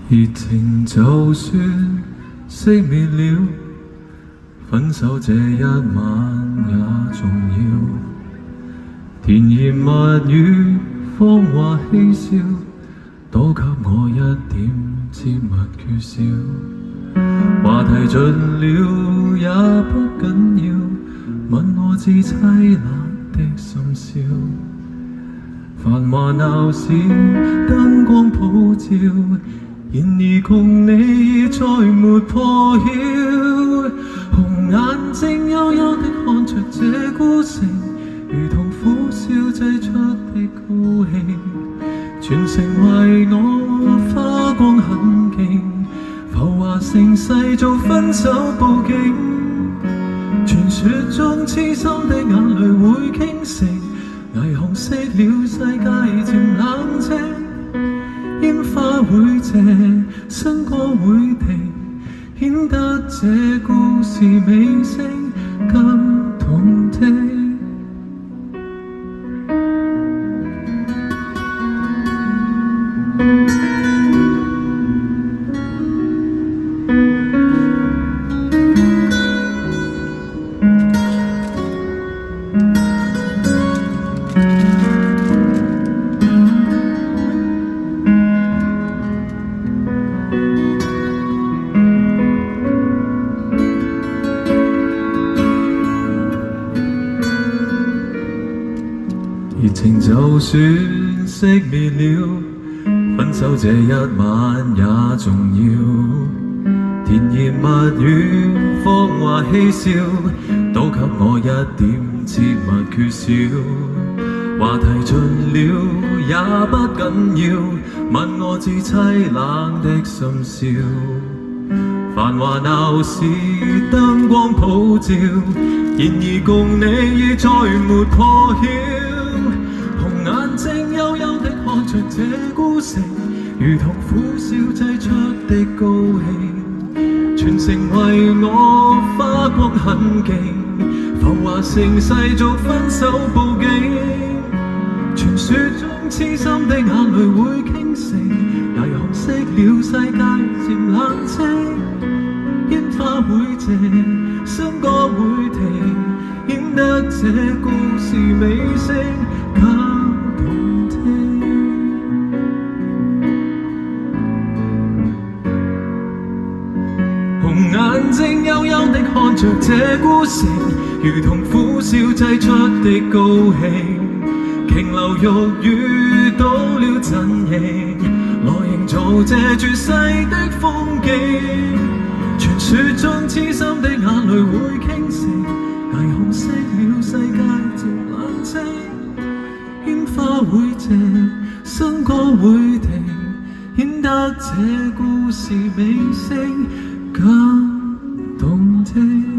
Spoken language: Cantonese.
熱情就算熄滅了，分手這一晚也重要。甜言蜜語、謊話嬉笑，都給我一點切勿缺少。話題盡了也不緊要，吻我至凄冷的心笑。繁華鬧市燈光普照，然而共你再沒破曉。紅眼睛幽幽的看着這孤城，如同苦笑製出的高興。全城為我花光很勁，浮華盛世做分手佈景。傳說中痴心的眼淚會傾城，霓虹熄了世界漸冷清。煙花會謝，笙歌會停，顯得這故事尾聲更動聽。熱情就算熄滅了，分手這一晚也重要。甜言蜜語、謊話嬉笑，都給我一點切勿缺少。話題盡了也不緊要，吻我至凄冷的心笑。繁華鬧市燈光普照，然而共你已再沒破曉。眼睛幽幽的看着這孤城，如同苦笑製出的高興。全城為我花光很勁，浮華盛世做分手佈景。傳說中痴心的眼淚會傾城，霓虹熄了世界漸冷清。煙花會謝，笙歌會停，顯得這故事尾聲更動聽。紅眼睛幽幽地看着這孤城，如同苦笑製出的高興。瓊樓玉宇到了陣營，來營造這絕世的風景。傳說中痴心的眼淚會傾城，霓虹熄了世界漸冷清。煙花會謝，笙歌會停，顯得這故事尾聲更動聽。